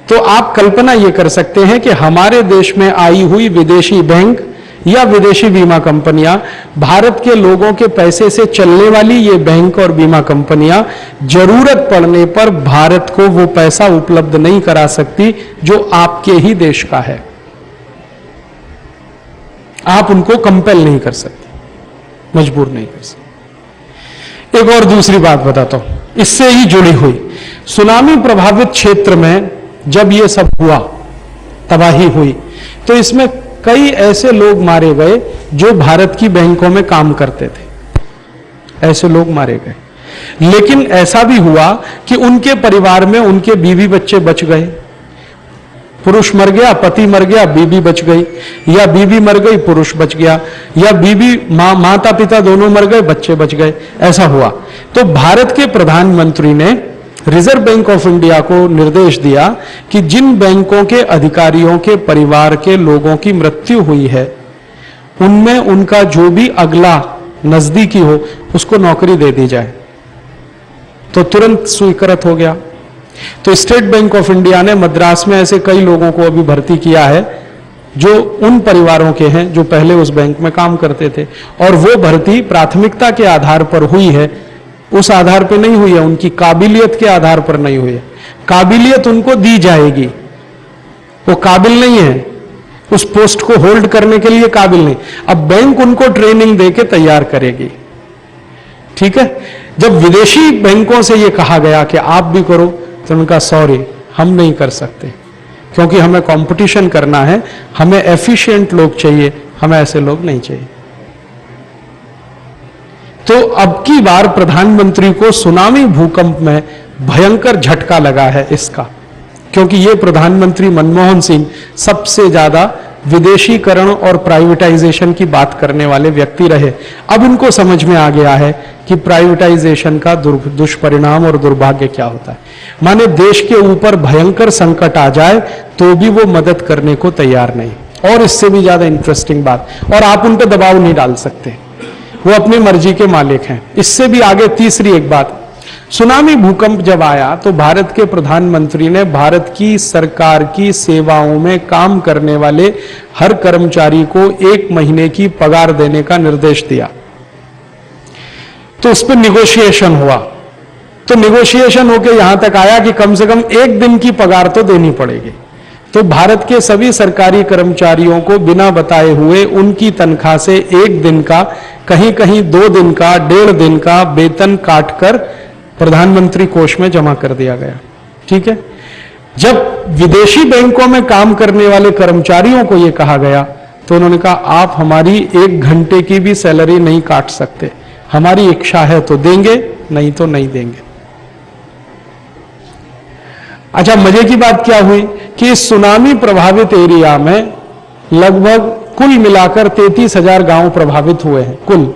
तो आप कल्पना ये कर सकते हैं कि हमारे देश में आई हुई विदेशी बैंक या विदेशी बीमा कंपनियां, भारत के लोगों के पैसे से चलने वाली ये बैंक और बीमा कंपनियां जरूरत पड़ने पर भारत को वो पैसा उपलब्ध नहीं करा सकती जो आपके ही देश का है। आप उनको कंपेल नहीं कर सकते, मजबूर नहीं कर सकते। एक और दूसरी बात बताता हूं, इससे ही जुड़ी हुई, सुनामी प्रभावित क्षेत्र में जब ये सब हुआ, तबाही हुई, तो इसमें कई ऐसे लोग मारे गए जो भारत की बैंकों में काम करते थे। ऐसे लोग मारे गए, लेकिन ऐसा भी हुआ कि उनके परिवार में उनके बीवी बच्चे बच गए। पुरुष मर गया, पति मर गया, बीवी बच गई, या बीवी मर गई, पुरुष बच गया, या बीवी माता पिता दोनों मर गए, बच्चे बच गए, ऐसा हुआ। तो भारत के प्रधानमंत्री ने रिजर्व बैंक ऑफ इंडिया को निर्देश दिया कि जिन बैंकों के अधिकारियों के परिवार के लोगों की मृत्यु हुई है, उनमें उनका जो भी अगला नजदीकी हो उसको नौकरी दे दी जाए। तो तुरंत स्वीकृत हो गया। तो स्टेट बैंक ऑफ इंडिया ने मद्रास में ऐसे कई लोगों को अभी भर्ती किया है जो उन परिवारों के हैं जो पहले उस बैंक में काम करते थे, और वो भर्ती प्राथमिकता के आधार पर हुई है, उस आधार पर नहीं हुई है, उनकी काबिलियत के आधार पर नहीं हुई है। काबिलियत उनको दी जाएगी, वो काबिल नहीं है, उस पोस्ट को होल्ड करने के लिए काबिल नहीं। अब बैंक उनको ट्रेनिंग देके तैयार करेगी, ठीक है। जब विदेशी बैंकों से ये कहा गया कि आप भी करो, तो उनका सॉरी, हम नहीं कर सकते, क्योंकि हमें कंपटीशन करना है, हमें एफिशिएंट लोग चाहिए, हमें ऐसे लोग नहीं चाहिए। तो अब की बार प्रधानमंत्री को सुनामी भूकंप में भयंकर झटका लगा है इसका, क्योंकि ये प्रधानमंत्री मनमोहन सिंह सबसे ज्यादा विदेशीकरण और प्राइवेटाइजेशन की बात करने वाले व्यक्ति रहे। अब उनको समझ में आ गया है कि प्राइवेटाइजेशन का दुष्परिणाम और दुर्भाग्य क्या होता है। माने देश के ऊपर भयंकर संकट आ जाए तो भी वो मदद करने को तैयार नहीं। और इससे भी ज्यादा इंटरेस्टिंग बात, और आप उन पर दबाव नहीं डाल सकते, वो अपनी मर्जी के मालिक हैं। इससे भी आगे तीसरी एक बात, सुनामी भूकंप जब आया तो भारत के प्रधानमंत्री ने भारत की सरकार की सेवाओं में काम करने वाले हर कर्मचारी को 1 महीने की पगार देने का निर्देश दिया। तो उस पर निगोशिएशन हुआ, तो निगोशिएशन होकर यहां तक आया कि कम से कम 1 दिन की पगार तो देनी पड़ेगी। तो भारत के सभी सरकारी कर्मचारियों को बिना बताए हुए उनकी तनख्वाह से 1 दिन का, कहीं कहीं 2 दिन का, 1.5 दिन का वेतन काटकर प्रधानमंत्री कोष में जमा कर दिया गया, ठीक है। जब विदेशी बैंकों में काम करने वाले कर्मचारियों को यह कहा गया तो उन्होंने कहा आप हमारी 1 घंटे की भी सैलरी नहीं काट सकते, हमारी इच्छा है तो देंगे, नहीं तो नहीं देंगे। अच्छा, मजे की बात क्या हुई कि इस सुनामी प्रभावित एरिया में लगभग कुल मिलाकर 33,000 गांव प्रभावित हुए हैं। कुल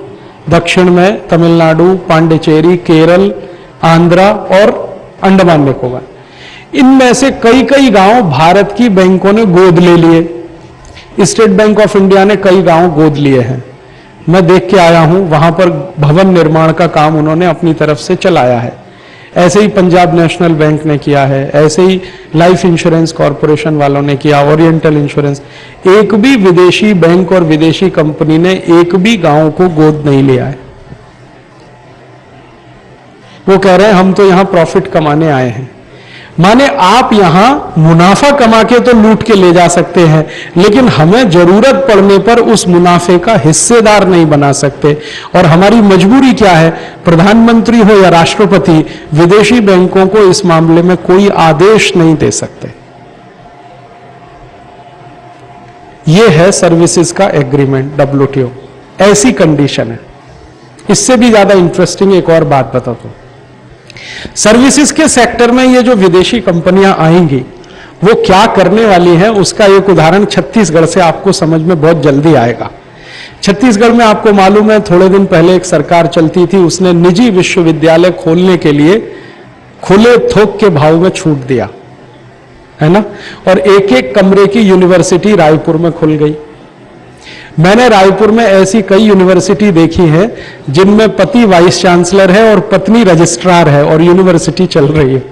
दक्षिण में तमिलनाडु, पांडिचेरी, केरल, आंध्रा और अंडमान निकोबार, इनमें से कई कई गांव भारत की बैंकों ने गोद ले लिए। स्टेट बैंक ऑफ इंडिया ने कई गांव गोद लिए हैं, मैं देख के आया हूं, वहां पर भवन निर्माण का काम उन्होंने अपनी तरफ से चलाया है। ऐसे ही पंजाब नेशनल बैंक ने किया है, ऐसे ही लाइफ इंश्योरेंस कॉरपोरेशन वालों ने किया, ओरिएंटल इंश्योरेंस। एक भी विदेशी बैंक और विदेशी कंपनी ने एक भी गांव को गोद नहीं लिया है। वो कह रहे हैं हम तो यहां प्रॉफिट कमाने आए हैं। माने आप यहां मुनाफा कमा के तो लूट के ले जा सकते हैं, लेकिन हमें जरूरत पड़ने पर उस मुनाफे का हिस्सेदार नहीं बना सकते। और हमारी मजबूरी क्या है, प्रधानमंत्री हो या राष्ट्रपति, विदेशी बैंकों को इस मामले में कोई आदेश नहीं दे सकते। यह है सर्विसेज का एग्रीमेंट, WTO, ऐसी कंडीशन है। इससे भी ज्यादा इंटरेस्टिंग एक और बात बता दो, सर्विसेज के सेक्टर में ये जो विदेशी कंपनियां आएंगी वो क्या करने वाली हैं, उसका एक उदाहरण छत्तीसगढ़ से आपको समझ में बहुत जल्दी आएगा। छत्तीसगढ़ में आपको मालूम है थोड़े दिन पहले एक सरकार चलती थी, उसने निजी विश्वविद्यालय खोलने के लिए खुले थोक के भाव में छूट दिया है ना, और एक एक कमरे की यूनिवर्सिटी रायपुर में खुल गई। मैंने रायपुर में ऐसी कई यूनिवर्सिटी देखी है जिनमें पति वाइस चांसलर है और पत्नी रजिस्ट्रार है और यूनिवर्सिटी चल रही है।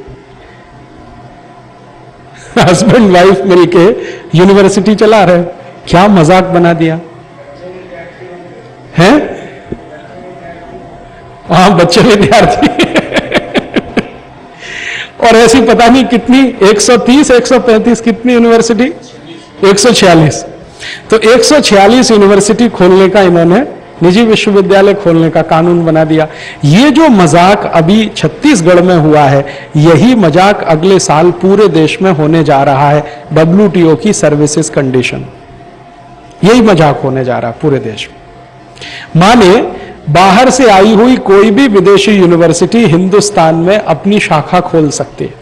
हस्बैंड वाइफ मिलके यूनिवर्सिटी चला रहे, क्या मजाक बना दिया है। हाँ, बच्चे विद्यार्थी और ऐसी पता नहीं कितनी 130 135 कितनी यूनिवर्सिटी 146। तो 146 यूनिवर्सिटी खोलने का इन्होंने, निजी विश्वविद्यालय खोलने का कानून बना दिया। ये जो मजाक अभी छत्तीसगढ़ में हुआ है, यही मजाक अगले साल पूरे देश में होने जा रहा है। WTO की सर्विसेज कंडीशन, यही मजाक होने जा रहा है पूरे देश में। माने बाहर से आई हुई कोई भी विदेशी यूनिवर्सिटी हिंदुस्तान में अपनी शाखा खोल सकती है।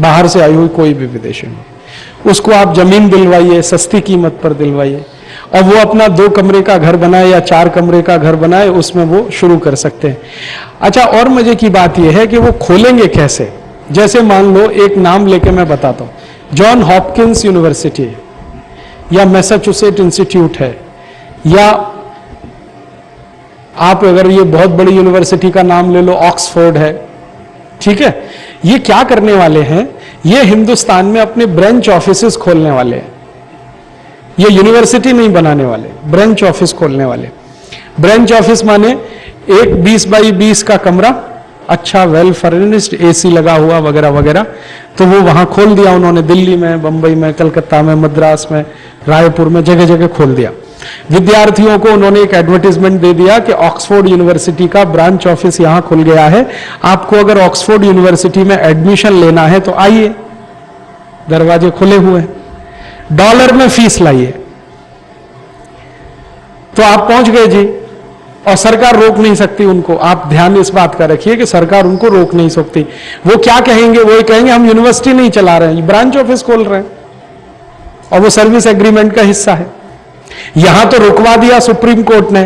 बाहर से आई हुई कोई भी विदेशी, उसको आप जमीन दिलवाइए, सस्ती कीमत पर दिलवाइए, और वो अपना 2 कमरे का घर बनाए या 4 कमरे का घर बनाए, उसमें वो शुरू कर सकते हैं। अच्छा, और मजे की बात यह है कि वो खोलेंगे कैसे। जैसे मान लो, एक नाम लेके मैं बताता हूं, जॉन हॉपकिंस यूनिवर्सिटी या मैसाचुसेट इंस्टीट्यूट है, या आप अगर ये बहुत बड़ी यूनिवर्सिटी का नाम ले लो, ऑक्सफोर्ड है, ठीक है। ये क्या करने वाले हैं, ये हिंदुस्तान में अपने ब्रांच ऑफिसेस खोलने वाले हैं। ये यूनिवर्सिटी नहीं बनाने वाले, ब्रांच ऑफिस खोलने वाले। ब्रांच ऑफिस माने एक 20 बाई 20 का कमरा, अच्छा वेल फर्निश्ड, AC लगा हुआ वगैरह वगैरह। तो वो वहां खोल दिया उन्होंने, दिल्ली में, बंबई में, कलकत्ता में, मद्रास में, रायपुर में, जगह जगह खोल दिया। विद्यार्थियों को उन्होंने एक एडवर्टाइजमेंट दे दिया कि ऑक्सफोर्ड यूनिवर्सिटी का ब्रांच ऑफिस यहां खुल गया है, आपको अगर ऑक्सफोर्ड यूनिवर्सिटी में एडमिशन लेना है तो आइए, दरवाजे खुले हुए हैं, $1 में फीस लाइए। तो आप पहुंच गए जी, और सरकार रोक नहीं सकती उनको। आप ध्यान इस बात का रखिए कि सरकार उनको रोक नहीं सकती। वो क्या कहेंगे, वो कहेंगे हम यूनिवर्सिटी नहीं चला रहे हैं, ब्रांच ऑफिस खोल रहे हैं, और वो सर्विस एग्रीमेंट का हिस्सा है। यहां तो रुकवा दिया सुप्रीम कोर्ट ने